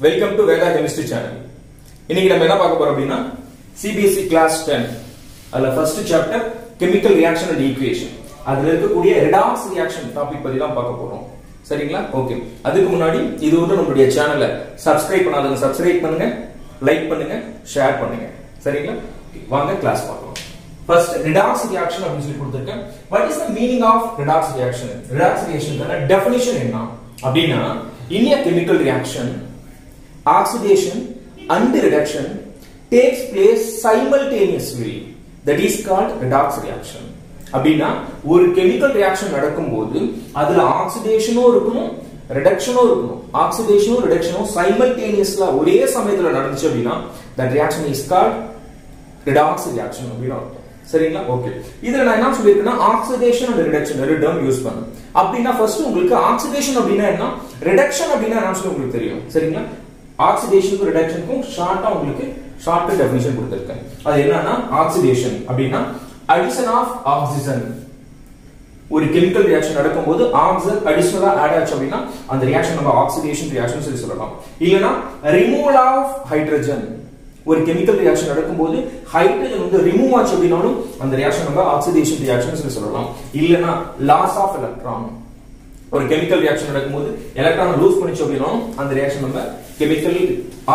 Welcome to Veda chemistry channel. இன்னைக்கு நம்ம என்ன பார்க்க போறோம் அப்படின்னா சிபிஎஸ்இ கிளாஸ் 10 அதுல first chapter chemical reaction and equation, அதுல இருக்கக்கூடிய ரெடாக்ஸ் ரியாக்ஷன் டாபிக் பத்தி தான் பார்க்க போறோம். சரிங்களா? ஓகே. அதுக்கு முன்னாடி இது வந்து நம்மளுடைய சேனலை சப்ஸ்கிரைப் பண்ணாதவங்க சப்ஸ்கிரைப் பண்ணுங்க, லைக் பண்ணுங்க, ஷேர் பண்ணுங்க. சரிங்களா? வாங்க கிளாஸ் பார்க்கலாம். ஃபர்ஸ்ட் ரெடாக்ஸ் ரியாக்ஷன் அப்படின்னு சொல்லி கொடுத்திருக்கேன். What is the meaning of redox reaction? Redox ரியாக்ஷனுக்கான டெஃபினிஷன் என்ன அப்படின்னா, in a chemical reaction oxidation and reduction takes place simultaneously, that is called redox reaction. அப்படினா ஒரு chemical reaction நடக்கும்போது அதுல ஆக்சிடேஷனும் இருக்கணும் ரிடக்ஷனும் இருக்கணும். ஆக்சிடேஷனும் ரிடக்ஷனும் simultaneously ஒரே சமயத்துல நடந்துச்சு அப்படினா that reaction is called redox reaction அப்படினா அர்த்தம். சரிங்களா? ஓகே. இதுல நான் என்ன சொல்லிருக்கேன்னா ஆக்சிடேஷன் அண்ட் ரிடக்ஷன் ரெண்டு டேர்ம் யூஸ் பண்ணேன். அப்படினா ஃபர்ஸ்ட் உங்களுக்கு ஆக்சிடேஷன் அப்படினா என்ன, ரிடக்ஷன் அப்படினா என்ன உங்களுக்கு தெரியும். சரிங்களா? ஆக்சிடேஷனுக்கும் ரிடக்ஷனுக்கும் ஷார்ட்டா உங்களுக்கு ஷார்ட் டெஃபினிஷன் கொடுத்திருக்கேன். அது என்னன்னா ஆக்சிடேஷன் அப்படினா அடிஷன் ஆஃப் ஆக்சிஜன். ஒரு கெமிக்கல் ரியாக்ஷன் நடக்கும்போது ஆக்சிஜன் அடிஷனலா ஆட் ஆச்சு அப்படினா அந்த ரியாக்ஷன் நம்ம ஆக்சிடேஷன் ரியாக்ஷன் சொல்லி சொல்லலாம். இல்லனா ரிமூவல் ஆஃப் ஹைட்ரஜன். ஒரு கெமிக்கல் ரியாக்ஷன் நடக்கும்போது ஹைட்ரஜன் வந்து ரிமூவ் ஆச்சு அப்படினாலும் அந்த ரியாக்ஷன் நம்ம ஆக்சிடேஷன் ரியாக்ஷன் சொல்லி சொல்லலாம். இல்லனா லாஸ் ஆஃப் எலக்ட்ரான். ஒரு கெமிக்கல் ரியாக்ஷன் நடக்கும்போது எலக்ட்ரான் லூஸ் பண்ணிச்சு அப்படினாலும் அந்த ரியாக்ஷன் நம்ம கெமிக்கல்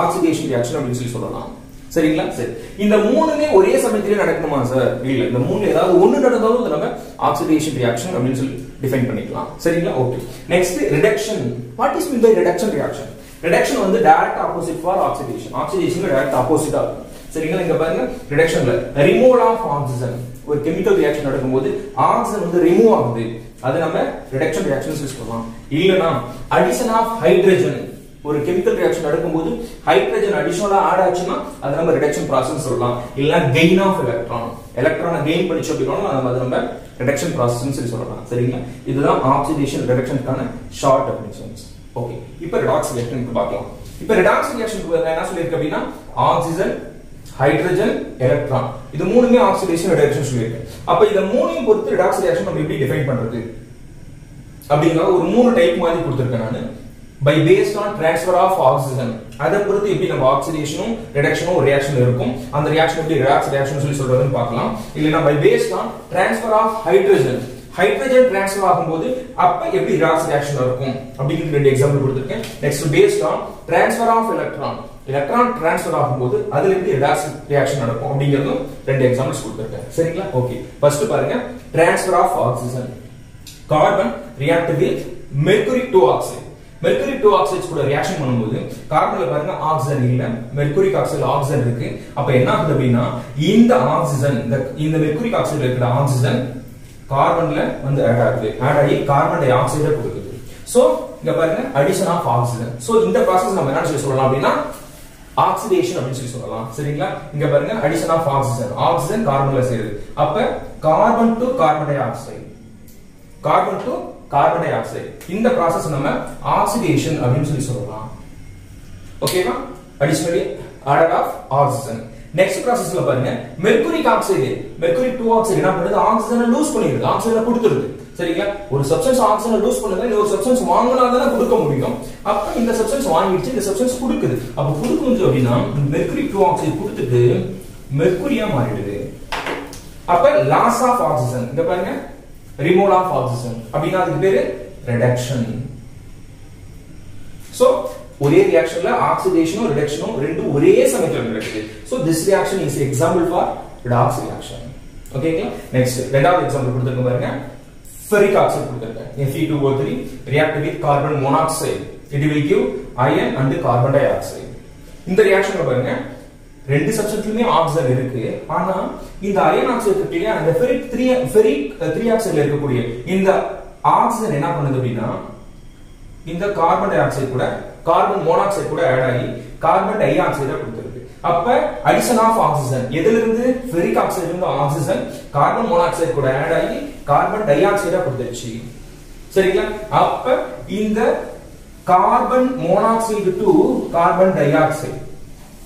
ஆக்சிடேஷன் ரியாக்ஷன் அப்படின்னு சொல்லி சொல்லலாம். சரிங்களா? சரி. இந்த மூணுமே ஒரே சமயத்திலே நடக்கணுமா சார்? இல்ல. இந்த மூணுல ஏதாவது ஒன்னு நடந்தாலும் நம்ம ஆக்சிடேஷன் ரியாக்ஷன் அப்படின்னு சொல்லி டிஃபைன் பண்ணிக்கலாம். சரிங்களா? Okay. Next reduction. What is mean by reduction reaction? Reduction வந்து டைரக்ட் ஆப்போசிட் ஃபார் ஆக்சிடேஷன். ஆக்சிடேஷனுக்கு டைரக்ட் ஆப்போசிட்டா இருக்கும். சரிங்களா? இங்க பாருங்க ரிடக்ஷன்ல ரிமூவல் ஆஃப் ஆக்சிஜன். ஒரு கெமிக்கல் ரியாக்ஷன் நடக்கும்போது ஆக்சிஜன் வந்து ரிமூவ் ஆகுது, அது நம்ம ரிடக்ஷன் ரியாக்ஷன் சொல்லலாம். இல்லனா அடிஷன் ஆஃப் ஹைட்ரஜன். ஒரு கெமிக்கல் ரியாக்ஷன் நடக்கும்போது ஹைட்ரஜன் அடிஷனலா ஆட் ஆச்சுன்னா அது நம்ம ரிடக்ஷன் process சொல்லலாம். இல்ல கெயின் ஆஃப் எலக்ட்ரான். எலக்ட்ரானை கெயின் பண்ணிச்சு அப்படினா நம்ம ரிடக்ஷன் process சொல்லி சொல்லலாம். சரிங்களா? இதுதான் ஆக்சிடேஷன் ரிடக்ஷனுக்கான ஷார்ட் டெஃபினிஷன்ஸ். ஓகே. இப்போ ரெடாக்ஸ் ரியாக்ஷனுக்கு பார்க்கலாம். இப்போ ரெடாக்ஸ் ரியாக்ஷனுக்கு என்ன சொல்லிருக்கு அப்படினா ஆக்சிஜன், ஹைட்ரஜன், எலக்ட்ரான் இது மூணுமே ஆக்சிடேஷன் ரிடக்ஷன் சொல்லிருக்கு. அப்ப இத மூணையும் பொறுத்து ரெடாக்ஸ் ரியாக்ஷன் நம்ம எப்படி டிஃபைன் பண்றது அப்படிங்கற ஒரு மூணு டைப் மாதிரி கொடுத்திருக்கேன் நான். by based on transfer of oxygen, அத பொறுத்து எப்படி நம்ம ஆக்சிடேஷனும் ரிடக்ஷனும் ஒரு ரியாக்ஷன் இருக்கும், அந்த ரியாக்ஷன் எப்படி ரெடாக்ஸ் ரியாக்ஷன் சொல்லி சொல்றதுன்னு பார்க்கலாம். இல்லனா by based on transfer of hydrogen, hydrogen transfer ஆகும்போது அப்ப எப்படி ரெடாக்ஸ் ரியாக்ஷன் இருக்கும் அப்படிங்கிற ரெண்டு எக்ஸாம்பிள் கொடுத்திருக்கேன். Next based on transfer of electron, electron transfer ஆகும்போது அதுல எப்படி ரெடாக்ஸ் ரியாக்ஷன் நடக்கும் அப்படிங்கறது ரெண்டு எக்ஸாம்பிள்ஸ் கொடுத்திருக்கேன். சரிங்களா? ஓகே. ஃபர்ஸ்ட் பாருங்க transfer of oxygen. Carbon react with mercury 2 oxide. Mercury 2 oxides கூட ரியாக்ஷன் பண்ணும்போது கார்பன்ல பாருங்க ஆக்சிஜன் இல்ல, மெர்க்குரிக் ஆக்சைடுல ஆக்சிஜன் இருக்கு. அப்ப என்ன ஆகுது அப்படினா இந்த ஆக்சிஜன் இந்த மெர்க்குரிக் ஆக்சைடுல இருக்கிற ஆக்சிஜன் கார்பன்ல வந்து ஆட் ஆகி கார்பன் டை ஆக்சைடை கொடுக்குது. சோ இங்க பாருங்க அடிஷன் ஆஃப் ஆக்சிஜன். சோ இந்த process நம்ம என்ன சொல்லலாம் அப்படினா ஆக்சிடேஷன் அப்படின்னு சொல்லி சொல்லலாம். சரிங்களா? இங்க பாருங்க அடிஷன் ஆஃப் ஆக்சிஜன், ஆக்சிஜன் கார்பன்ல சேருது. அப்ப carbon to carbon dioxide, carbon to carbon dioxide. இந்த process நம்ம ஆக்சிடேஷன் அப்படின்னு சொல்லி சொல்லலாம். ஓகேவா? Additionally added of oxygen. Next processல பாருங்க மெர்க்குரிக் ஆக்சைடு, மெர்க்குரி 2 ஆக்சைடு என்ன பண்ணுது, ஆக்சிஜனை லூஸ் பண்ணிடுது, ஆக்சிஜனை கொடுத்துருது. சரிங்களா? ஒரு சப்ஸ்டன்ஸ் ஆக்சிஜனை லூஸ் பண்ணுது, இன்னொரு சப்ஸ்டன்ஸ் வாங்குனா தான் கொடுக்க முடியும். அப்ப இந்த சப்ஸ்டன்ஸ் வாங்கிடுச்சு, இந்த சப்ஸ்டன்ஸ் கொடுக்குது. அப்ப கொடுக்குது அப்படினா மெர்க்குரி 2 ஆக்சைடு கொடுத்துட்டு மெர்க்குரியா மாறிடுது. அப்ப லாஸ் ஆஃப் ஆக்சிஜன். இங்க பாருங்க ரிமூவல் ஆஃப் ஆக்சிஜன் அப்படினா அதுக்கு பேரு ரிடக்ஷன். சோ ஒரே ரியாக்ஷன்ல ஆக்சிடேஷனும் ரிடக்ஷனும் ரெண்டும் ஒரே சமயத்துல நடக்குது. So this reaction is example for redox reaction. ஓகேங்களா? நெக்ஸ்ட் ரெண்டாவது எக்ஸாம்பிள் கொடுத்திருக்கேன் பாருங்க. ஃபெரிக் ஆக்சைடு கொடுத்திருக்கேன். Fe2O3 react with carbon monoxide, it will give iron and carbon dioxide. இந்த ரியாக்ஷன்ல பாருங்க ரெண்டு சப்ஸ்டன்ஸ்லயுமே ஆக்சிஜன் இருக்கு. ஆனா இந்த அயன் ஆக்சைடு இருக்குல்ல, அந்த ஃபெரிக் 3 ஆக்சைடுல இருக்கக்கூடிய இந்த ஆக்சிஜன் என்ன பண்ணுது அப்படினா இந்த கார்பன் டை ஆக்சைடு கூட கார்பன் மோனாக்சைடு கூட ஆட் ஆகி கார்பன் டை ஆக்சைடை கொடுத்துருக்கு. அப்ப அடிஷன் ஆஃப் ஆக்சிஜன் எதில இருந்து ஃபெரிக் ஆக்சைடுல இருந்து ஆக்சிஜன் கார்பன் மோனாக்சைடு கூட ஆட் ஆகி கார்பன் டை ஆக்சைடை கொடுத்துருச்சு. சரிங்களா? அப்ப இந்த carbon monoxide to carbon di oxide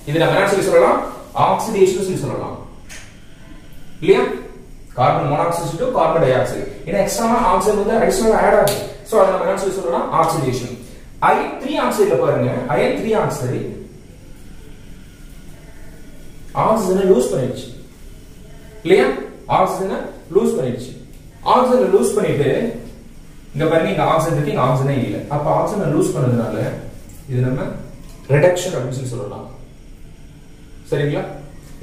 இது நம்ம என்ன சொல்லி சொல்லலாம், ஆக்சிடேஷன் சொல்லி சொல்லலாம். இல்லையா? Carbon monoxide to carbon di oxide. ஏன்னா எக்ஸ்ட்ரா ஆக்சிஜன் வந்து அடிஷனலா ஆட் ஆகுது. சோ அத நம்ம என்ன சொல்லி சொல்லலாம், ஆக்சிடேஷன். அயன் 3 ஆக்சைடுல பாருங்க, அயன் 3 ஆக்சைடு ஆக்சிஜனை லூஸ் பண்ணிடுச்சு இல்லையா? ஆக்சிஜனை லூஸ் பண்ணிடுச்சு. ஆக்சிஜனை லூஸ் பண்ணிட்டு இங்க பாருங்க, இங்க ஆக்சிஜன் இருக்கு, இங்க ஆக்சிஜனே இல்ல. அப்ப ஆக்சிஜனை லூஸ் பண்ணதுனால இது நம்ம ரிடக்ஷன் அப்படின்னு சொல்லலாம். சரிங்களா?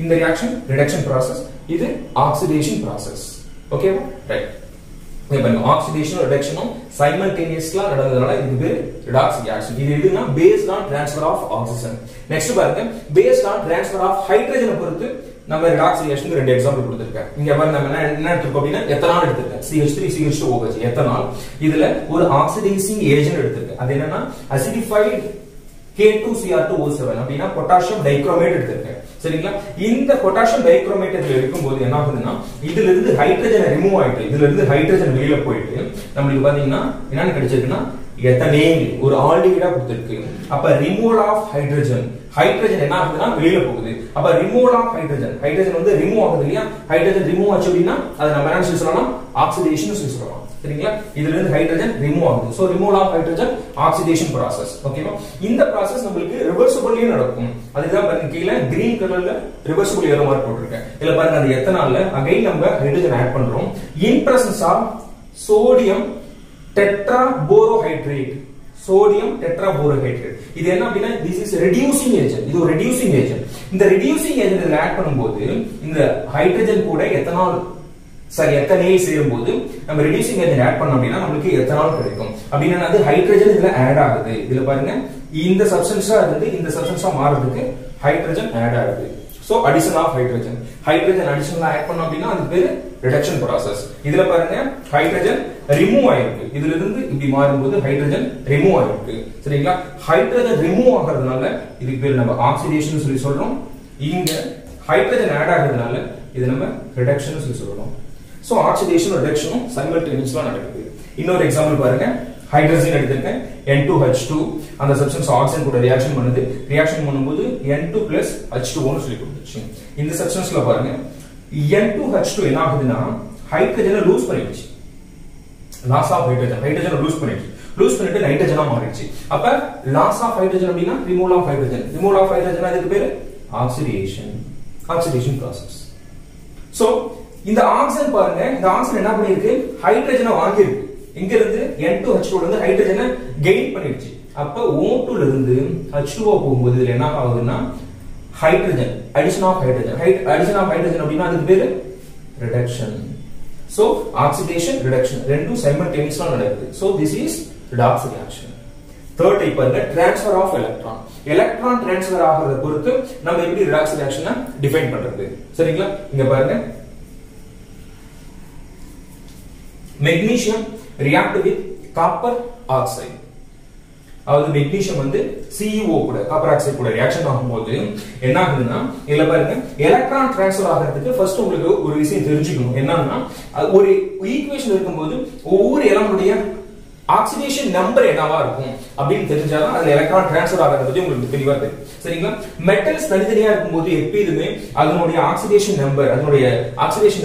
இந்த ரியாக்ஷன் ரிடக்ஷன் process, இது ஆக்சிடேஷன் process. ஓகேவா? ரைட். இங்க பாருங்க, ஆக்சிடேஷனும் ரிடக்ஷனும் சைமல்டேனியஸ்லா நடந்ததுனால இது பேர் ரிடாக்ஸ் ரியாக்ஷன். இது எதுனா based on transfer of oxygen. Next பாருங்க, based on transfer of hydrogen பொறுத்து நம்ம ரிடாக்ஸ் ரியாக்ஷனுக்கு ரெண்டு எக்ஸாம்பிள் கொடுத்திருக்கேன். இங்க பாருங்க, நம்ம என்ன எடுத்துக்கோம் அப்படினா எத்தனால் எடுத்துக்கேன். CH3CH2OH ethanol. இதுல ஒரு ஆக்சிடைசிங் ஏஜென்ட் எடுத்துக்கேன். அது என்னன்னா அசிடிஃபைட் K2Cr2O7 அப்படினா பொட்டாசியம் டைக்ரோமேட் எடுத்துக்கேன். சரிங்களா? இந்த பொட்டாசியம் டைக்ரோமேட் இதுல இருக்கும்போது என்ன ஆகுதுன்னா, இதுல இருந்து ஹைட்ரஜன் ரிமூவ் ஆயிட்டு, இதுல இருந்து ஹைட்ரஜன் வெளியில போயிட்டு நமக்கு பாத்தீங்கன்னா என்ன கிடைச்சிருக்குன்னா எத்தனேன் ஒரு ஆல்டிஹைடா கொடுத்திருக்கு. அப்ப ரிமூவல் ஆஃப் ஹைட்ரஜன், ஹைட்ரஜன் என்ன ஆகுதுன்னா வெளியில போகுது. அப்ப ரிமூவல் ஆஃப் ஹைட்ரஜன், ஹைட்ரஜன் வந்து ரிமூவ் ஆகுது இல்லையா? ஹைட்ரஜன் ரிமூவ் ஆச்சு அப்படின்னா அது நம்ம என்ன சொல்லலாம்? ஆக்சிடேஷன் சொல்லலாம். சரிங்களா? இதுல இருந்து ஹைட்ரஜன் ரிமூவ் ஆகுது. So removal of hydrogen oxidation process. ஓகேவா? இந்த process நமக்கு ரிவர்சிபிள்லயே நடக்கும். அதுதான் பாருங்க, கீழ கிரீன் கலர்ல ரிவர்சிபிள் ஏரோ மார்க் போட்டுருக்கேன். இதுல பாருங்க, அந்த எத்தனால்ல அகைன் நம்ம ஹைட்ரஜன் ஆட் பண்றோம். In presence of sodium tetraborohydrate, sodium tetraborohydrate. இது என்ன அப்படின்னா, this is reducing agent. இது ஒரு reducing agent. இந்த reducing agent இதுல ஆட் பண்ணும்போது இந்த ஹைட்ரஜன் கூட எத்தனால் எத்தனேல் சேரும்போது நம்ம ரெடியூசிங் ஏஜென்ட் ஆட் பண்ணோம் அப்படின்னா நமக்கு எத்தனால் கிடைக்கும். அப்படின்னா அது ஹைட்ரஜன் இதுல ஆட் ஆகுது. இதுல பாருங்க, இந்த சப்ஸ்டன்ஸா இருந்து இந்த சப்ஸ்டன்ஸா மாறதுக்கு ஹைட்ரஜன் ஆட் ஆகுது. So addition of hydrogen, hydrogen அடிஷனலா ஆட் பண்ணோம் அப்படின்னா அது பேரு ரிடக்ஷன் process. இதுல பாருங்க, ஹைட்ரஜன் ரிமூவ் ஆயிருக்கு. இதுல இருந்து இப்படி மாறும்போது ஹைட்ரஜன் ரிமூவ் ஆயிருக்கு. சரிங்களா? ஹைட்ரஜன் ரிமூவ் ஆகிறதுனால இதுக்கு பேர் நம்ம ஆக்சிடேஷன் சொல்லி சொல்றோம். இங்க ஹைட்ரஜன் ஆட் ஆகிறதுனால இது நம்ம ரிடக்ஷன் சொல்லி சொல்றோம். சோ ஆக்சிடேஷன் ரிடக்ஷனும் சைமல்டேனியஸா நடக்குது. இன்னொரு எக்ஸாம்பிள் பாருங்க, ஹைட்ரஜன் எடுத்துக்கேன், N2H2 அந்த சப்ஸ்டன்ஸ் ஆக்சிஜன் கூட ரியாக்ஷன் பண்ணுது. ரியாக்ஷன் பண்ணும்போது N2+H2O ன்னு சொல்லி கொடுத்துச்சு. இந்த சப்ஸ்டன்ஸ்ல பாருங்க, N2H2 என்ன ஆகுதுன்னா ஹைட்ரஜனை லூஸ் பண்ணிடுச்சு. லாஸ் ஆஃப் ஹைட்ரஜன், ஹைட்ரஜனை லூஸ் பண்ணிடுச்சு. லூஸ் பண்ணிட்டு நைட்ரஜனா மாறிடுச்சு. அப்ப லாஸ் ஆஃப் ஹைட்ரஜன் அப்படின்னா removal of hydrogen. Removal of hydrogen அதுக்கு பேரு ஆக்சிடேஷன், ஆக்சிடேஷன் process. சோ இந்த ஆக்சிஜன் பாருங்க, இந்த ஆக்சிஜன் என்ன பண்ணிருக்கு? ஹைட்ரஜனை வாங்கி இருக்கு. இங்க இருந்து N2H2 ல இருந்து ஹைட்ரஜனை கெயின் பண்ணிடுச்சு. அப்ப O2 ல இருந்து H2O போகும்போது இதுல என்ன ஆகுதுன்னா hydrogen, addition of hydrogen. Addition of hydrogen அப்படின்னா அதுக்கு பேரு ரிடக்ஷன். சோ ஆக்சிடேஷன் ரிடக்ஷன் ரெண்டும் சைமல்டேனியஸா நடக்குது. So this is redox reaction. Third type பாருங்க, transfer of electron. Electron transfer ஆகிறத பொறுத்து நம்ம எப்படி ரிடாக்ஸ் ரியாக்ஷனை டிஃபைன் பண்றது. சரிங்களா? இங்க பாருங்க, magnesium react with copper oxide. அதாவது மெக்னீசியம் வந்து CuO கூட காப்பர் ஆக்சைடு கூட ரியாக்ஷன் ஆகும்போது என்ன ஆகுதுன்னா, இதுல பாருங்க எலக்ட்ரான் ட்ரான்ஸ்ஃபர் ஆகிறதுக்கு ஃபர்ஸ்ட் உங்களுக்கு ஒரு விஷயம் தெரிஞ்சுக்கணும். என்னன்னா, ஒரு ஈக்குவேஷன் இருக்கும்போது ஒவ்வொரு எலமெண்ட்டுடைய ஆக்சிடேஷன் நம்பர் என்னவா இருக்கும் அப்படின்னு தெரிஞ்சாதான் அதுல எலக்ட்ரான் ட்ரான்ஸ்ஃபர் ஆகிறத பத்தி உங்களுக்கு தெளிவா தெரியும். சரிங்களா? மெட்டல்ஸ் தனித்தனியா இருக்கும்போது எப்பயுமே அதனுடைய ஆக்சிடேஷன்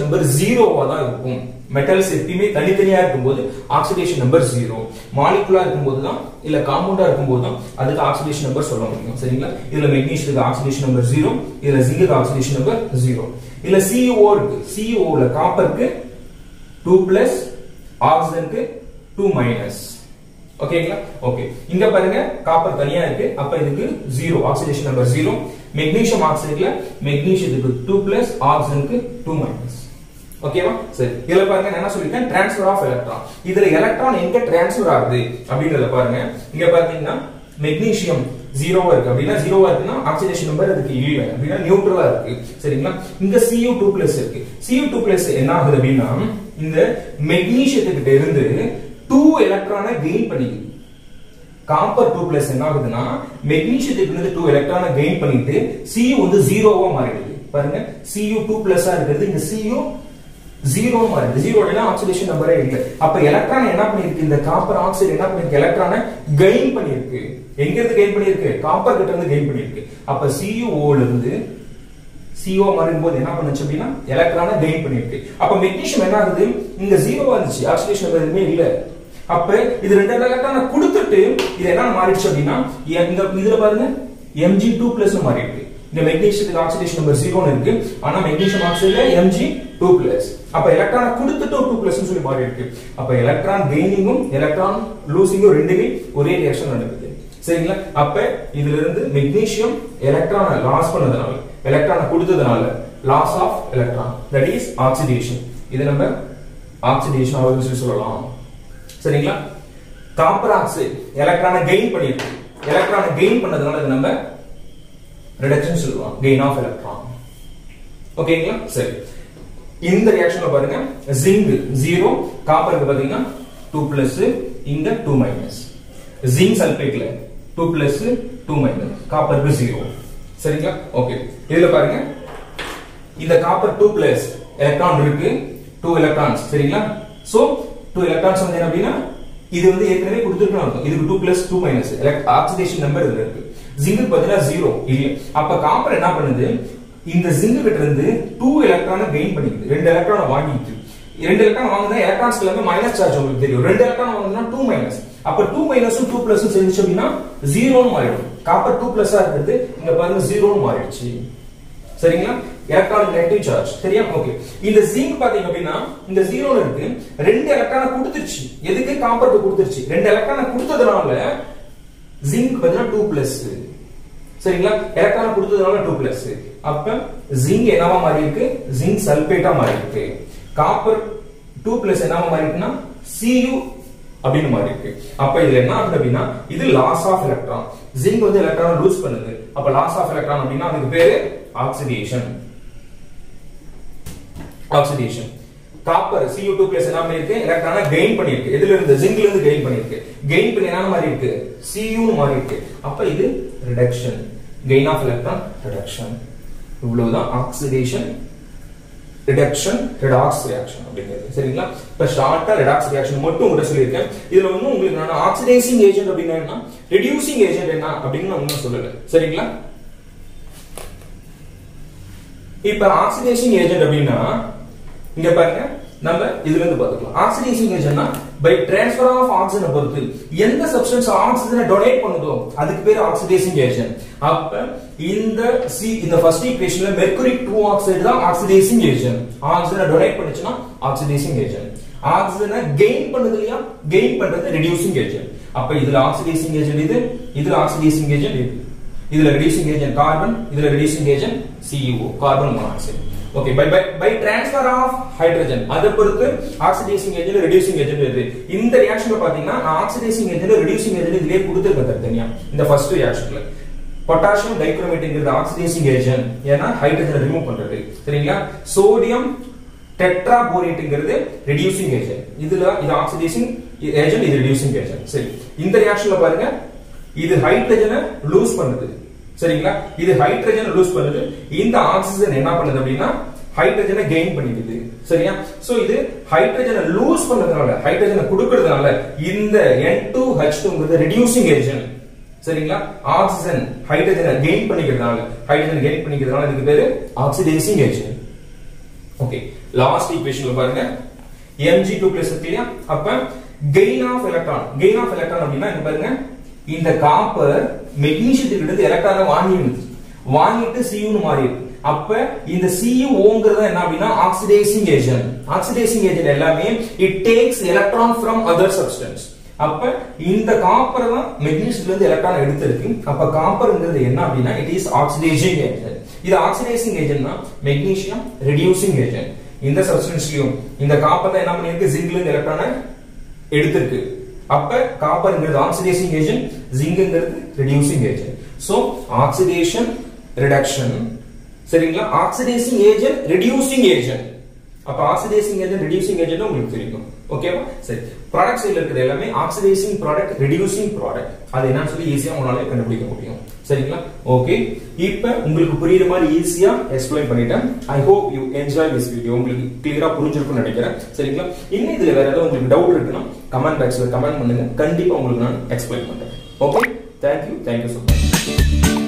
நம்பர் 0வா தான் இருக்கும். மெட்டல்ஸ் எப்பயுமே தனித்தனியா இருக்கும்போது ஆக்சிடேஷன் நம்பர் 0. மாலிகுலா இருக்கும்போது தான் இல்ல காம்பவுண்டா இருக்கும்போது தான் அதுக்கு ஆக்சிடேஷன் நம்பர் சொல்ல முடியும். சரிங்களா? இதுல மெக்னீசியத்துக்கு ஆக்சிடேஷன் நம்பர் 0, இதுல ஜிங்குக்கு ஆக்சிடேஷன் நம்பர் 0. இதுல CuO இருக்கு. CuO ல காப்பருக்கு 2+, ஆக்சிஜனுக்கு 2-. ஓகேங்களா? ஓகே. இங்க பாருங்க, காப்பர் தனியா இருக்கு. அப்ப இதுக்கு 0, ஆக்சிடேஷன் நம்பர் 0. மெக்னீசியம் ஆக்சைடுல மெக்னீசியத்துக்கு 2+, ஆக்சிஜனுக்கு 2-. ஓகேவா? சரி, இதுல பாருங்க நான் என்ன சொல்லிட்டேன், ட்ரான்ஸ்ஃபர் ஆஃப் எலக்ட்ரான். இதுல எலக்ட்ரான் எங்க ட்ரான்ஸ்ஃபர் ஆகுது அப்படிங்கறத பாருங்க. இங்க பாத்தீங்கன்னா மெக்னீசியம் 0வா இருக்கு அப்படின்னா 0வா இருக்குன்னா ஆக்சிடேஷன் நம்பர் அதுக்கு இல்ல அப்படின்னா நியூட்ரலா இருக்கு. சரிங்களா? இங்க Cu2+ இருக்கு. Cu2+ என்ன ஆகுது அப்படின்னா இந்த மெக்னீசியத்துக்கிட்ட இருந்து 2 எலக்ட்ரானை கெயின் பண்ணிக்குது. காப்பர் 2+ என்ன ஆகுதுன்னா மெக்னீசியத்துக்கு இருந்து 2 எலக்ட்ரானை கெயின் பண்ணிட்டு Cu வந்து 0வா மாறிடுது. பாருங்க, Cu2+ இருக்கிறது இங்க Cu 0 மாறிடுது. 0 இல்லனா ஆக்சிடேஷன் நம்பரே இல்ல. அப்ப எலக்ட்ரான் என்ன பண்ணிருக்கு, இந்த காப்பர் ஆக்சைடு என்ன பண்ணிருக்கு, எலக்ட்ரானை கெயின் பண்ணிருக்கு. எங்க இருந்து கெயின் பண்ணிருக்கு? காப்பர் கிட்ட இருந்து கெயின் பண்ணிருக்கு. அப்ப CuO ல இருந்து CO மாறும்போது என்ன பண்ணுச்சு அப்படின்னா எலக்ட்ரானை கெயின் பண்ணிருக்கு. அப்ப மெக்னீசியம் என்ன ஆகுது, இங்க 0வா இருந்துச்சு, ஆக்சிடேஷன் நம்பர் எதுவுமே இல்ல. அப்ப இது ரெண்டு எலக்ட்ரானை கொடுத்துட்டு இது என்ன மாறிடுச்சு அப்படின்னா இந்த இதுல பாருங்க Mg2+ மாறி இருக்கு. இந்த மெக்னீசியத்துக்கு ஆக்சிடேஷன் நம்பர் 0 இருக்கு. ஆனா மெக்னீசியம் ஆக்சைடுல Mg2+. அப்ப எலக்ட்ரானை கொடுத்துட்டு 2+ னு சொல்லி மாறி இருக்கு. அப்ப எலக்ட்ரான் கெய்னிங்கும் எலக்ட்ரான் லூசிங்கும் ரெண்டுமே ஒரே ரியாக்ஷன் நடக்குது. சரிங்களா? அப்ப இதுல இருந்து மெக்னீசியம் எலக்ட்ரானை லாஸ் பண்ணதுனால எலக்ட்ரானை கொடுத்ததுனால loss of electron that is oxidation. இது நம்ம ஆக்சிடேஷன் ஆகுதுன்னு சொல்லலாம். சரிங்களா? காப்பர் ஆக்சைடு எலக்ட்ரானை கெயின் பண்ணிருக்கு. எலக்ட்ரானை கெயின் பண்ணதுனால இது நம்ம ரிடக்ஷன் சொல்லுவோம். Gain of electron. ஓகேங்களா? சரி. இந்த ரியாக்ஷன்ல பாருங்க ஜிங்க் 0, காப்பருக்கு பாத்தீங்கன்னா 2+, இங்க 2-. ஜிங்க் சல்பேட்ல 2+, 2-, காப்பருக்கு 0. சரிங்களா? ஓகே. இதுல பாருங்க இந்த காப்பர் 2+ எலக்ட்ரான் இருக்கு, 2 எலக்ட்ரான்ஸ். சரிங்களா? சோ 2 எலக்ட்ரான்ஸ் வந்து என்ன அப்படின்னா இது வந்து ஏற்கனவே கொடுத்திருக்கணும் அர்த்தம். இதுக்கு 2+, 2-, ஆக்சிடேஷன் நம்பர் இதுல இருக்கு. ஜிங்க் பாத்தீங்கன்னா 0 இல்ல. அப்ப காப்பர் என்ன பண்ணுது, இந்த ஜிங்க் கிட்ட இருந்து 2 எலக்ட்ரானை கெயின் பண்ணிக்குது. 2 எலக்ட்ரானை வாங்கிட்டு 2 எலக்ட்ரான் வாங்குனா எலக்ட்ரான்ஸ்க்கு எல்லாமே மைனஸ் சார்ஜ் உங்களுக்கு தெரியும். 2 எலக்ட்ரான் வாங்குனா 2-. அப்ப 2- 2+ சேர்ந்துச்சு அப்படின்னா 0 னு மாறிடும். காப்பர் 2+ இருக்குது, இங்க பாருங்க 0 னு மாறிடுச்சு. சரிங்களா? Electron negative charge. சரியா? ஓகே. இந்த ஜிங்க் பாத்தீங்க அப்படின்னா இந்த 0 ல இருக்கு, 2 எலக்ட்ரானை கொடுத்துருச்சு. எதுக்கு? காப்பருக்கு கொடுத்துருச்சு. 2 எலக்ட்ரானை கொடுத்ததுனால ஜிங்க் பாத்தீங்கன்னா 2+. சரிங்களா? எலக்ட்ரானை கொடுத்ததுனால 2+. அப்ப ஜிங்க் என்னவா மாறி இருக்கு? ஜிங்க் சல்பேட்டா மாறி இருக்கு. காப்பர் 2+ என்னவா மாறி இருக்குன்னா Cu அப்படின்னு மாறி இருக்கு. அப்ப இதுல என்ன ஆகுது அப்படின்னா இது லாஸ் ஆஃப் எலக்ட்ரான். ஜிங்க் வந்து எலக்ட்ரானை லூஸ் பண்ணுது. அப்ப லாஸ் ஆஃப் எலக்ட்ரான் அப்படின்னா அதுக்கு பேரு ஆக்சிடேஷன். ஆக்சிடேஷன். காப்பர் Cu2+ என்ன பண்ணிருக்கு? எலக்ட்ரானை கெயின் பண்ணிருக்கு. எதுல இருந்து? ஜிங்க்ல இருந்து கெயின் பண்ணிருக்கு. கெயின் பண்ணி என்ன மாறி இருக்கு? Cu னு மாறி இருக்கு. அப்ப இது reduction. Gain of electron reduction. இவ்வளவுதான் ஆக்சிடேஷன் ரிடக்ஷன் ரெடாக்ஸ் ரியாக்ஷன் அப்படிங்கிறது. சரிங்களா? இப்ப ஷார்ட்டா ரெடாக்ஸ் ரியாக்ஷன் மட்டும் உங்களுக்கு சொல்லியிருக்கேன். இதுல வந்து உங்களுக்கு நான் ஆக்சிடைசிங் ஏஜென்ட் அப்படின்னா என்ன, ரெடியூசிங் ஏஜென்ட் என்ன அப்படின்னு நான் இன்னும் சொல்லல. சரிங்களா? இப்ப ஆக்சிடைசிங் ஏஜென்ட் அப்படின்னா இங்க பாருங்க நம்ம இதுல இருந்து பாத்துக்கலாம். ஆக்சிடைசிங் ஏஜென்ட்னா பை ட்ரான்ஸ்ஃபர் ஆஃப் ஆக்சிஜனை பொறுத்து எந்த சப்ஸ்டன்ஸ் ஆக்சிஜனை டொனேட் பண்ணுதோ அதுக்கு பேரு ஆக்சிடைசிங் ஏஜென்ட். அப்ப இந்த ஃபர்ஸ்ட் ஈக்குவேஷன்ல மெர்க்குரி 2 ஆக்சைடு தான் ஆக்சிடைசிங் ஏஜென்ட். ஆக்சிஜனை டொனேட் பண்ணுச்சுன்னா ஆக்சிடைசிங் ஏஜென்ட். ஆக்சிஜனை கெயின் பண்ணுது இல்லையா, கெயின் பண்றது ரெடியூசிங் ஏஜென்ட். அப்ப இதுல ஆக்சிடைசிங் ஏஜென்ட் இது, இதுல ஆக்சிடைசிங் ஏஜென்ட் இது. இதுல ரெடியூசிங் ஏஜென்ட் கார்பன், இதுல reducing agent CuO, carbon monoxide. Okay. By transfer of hydrogen அதை பொறுத்து ஆக்சிடைசிங் ஏஜென்ட் ரெடியூசிங் ஏஜென்ட் இது. இந்த ரியாக்ஷன்ல பாத்தீங்கன்னா ஆக்சிடைசிங் ஏஜென்ட் ரெடியூசிங் ஏஜென்ட் இதுலயே கொடுத்திருக்கேன் தனியா. இந்த ஃபர்ஸ்ட் ரியாக்ஷன்ல பொட்டாசியம் டைக்ரோமேட்ங்கிறது ஆக்சிடைசிங் ஏஜென்ட், ஏன்னா ஹைட்ரஜனை ரிமூவ் பண்றது. சரிங்களா? சோடியம் டெட்ராபோரேட்ங்கிறது ரெடியூசிங் ஏஜென்ட். இதுல இது ஆக்சிடைசிங் ஏஜென்ட், இது ரெடியூசிங் ஏஜென்ட். சரி. இந்த ரியாக்ஷன்ல பாருங்க இது ஹைட்ரஜனை லூஸ் பண்ணுது. சரிங்களா? இது ஹைட்ரஜனை லூஸ் பண்ணுது. இந்த ஆக்சிஜன் என்ன பண்ணுது அப்படின்னா ஹைட்ரஜனை கெயின் பண்ணிக்குது. சரியா? சோ இது ஹைட்ரஜனை லூஸ் பண்ணதுனால ஹைட்ரஜனை கொடுக்கிறதுனால இந்த N2H2ங்கிறது ரெடியூசிங் ஏஜென்ட். சரிங்களா? ஆக்சிஜன் ஹைட்ரஜனை கெயின் பண்ணிக்கிறதுனால இதுக்கு பேரு ஆக்சிடைசிங் ஏஜென்ட். ஓகே. லாஸ்ட் ஈக்குவேஷன்ல பாருங்க Mg2+ இருக்கு இல்லையா? அப்ப gain of electron. Gain of electron அப்படின்னா இங்க பாருங்க இந்த காப்பர் மெக்னீசியத்துக்கு இருந்து எலக்ட்ரானை வாங்கிட்டு Cu னு மாறி இருக்கு. அப்ப இந்த CuO என்ன அப்படின்னா ஆக்சிடைசிங் ஏஜென்ட். ஆக்சிடைசிங் ஏஜென்ட் எல்லாமே it takes electron from other substance. அப்ப இந்த காப்பர் தான் மெக்னீசியத்துல இருந்து எலக்ட்ரான் எடுத்திருக்கு. அப்ப காப்பர்ங்கிறது என்ன அப்படின்னா இட் இஸ் ஆக்சிடைசிங் ஏஜென்ட். இது ஆக்சிடைசிங் ஏஜென்ட்னா மெக்னீசியம் ரெடியூசிங் ஏஜென்ட். இந்த சப்ஸ்டன்ஸ்லயும் இந்த காப்பர் தான் என்ன பண்ணிருக்கு, ஜிங்க்ல இருந்து எலக்ட்ரானை எடுத்திருக்கு. அப்ப காப்பர்ங்கிறது ஆக்சிடைசிங் ஏஜென்ட், ஜிங்க்ங்கிறது reducing agent. So oxidation reduction. சரிங்களா? Oxidising agent reducing agent. அப்ப ஆக்சிடைசிங் ஏஜென்ட் ரெடியூசிங் ஏஜென்ட் உங்களுக்கு தெரியும். ஓகேவா? சரி. ப்ராடக்ட் சைடுல இருக்கிறது எல்லாமே ஆக்சிடைசிங் ப்ராடக்ட், ரெடியூசிங் ப்ராடக்ட். அது என்னன்னு சொல்லி ஈஸியா உங்களால கண்டுபிடிக்க முடியும். சரிங்களா? ஓகே. இப்போ உங்களுக்கு புரியுற மாதிரி ஈஸியா எக்ஸ்பிளைன் பண்ணிட்டேன். I hope you enjoy this video. உங்களுக்கு கிளியரா புரிஞ்சிருக்கும்னு நினைக்கிறேன். சரிங்களா? இன்னும் இதுல வேற ஏதாவது உங்களுக்கு டவுட் இருக்குன்னா கமெண்ட் பாக்ஸ்ல கமெண்ட் பண்ணுங்க. கண்டிப்பா உங்களுக்கு நான் எக்ஸ்பிளைன் பண்றேன். Okay. Thank you so much.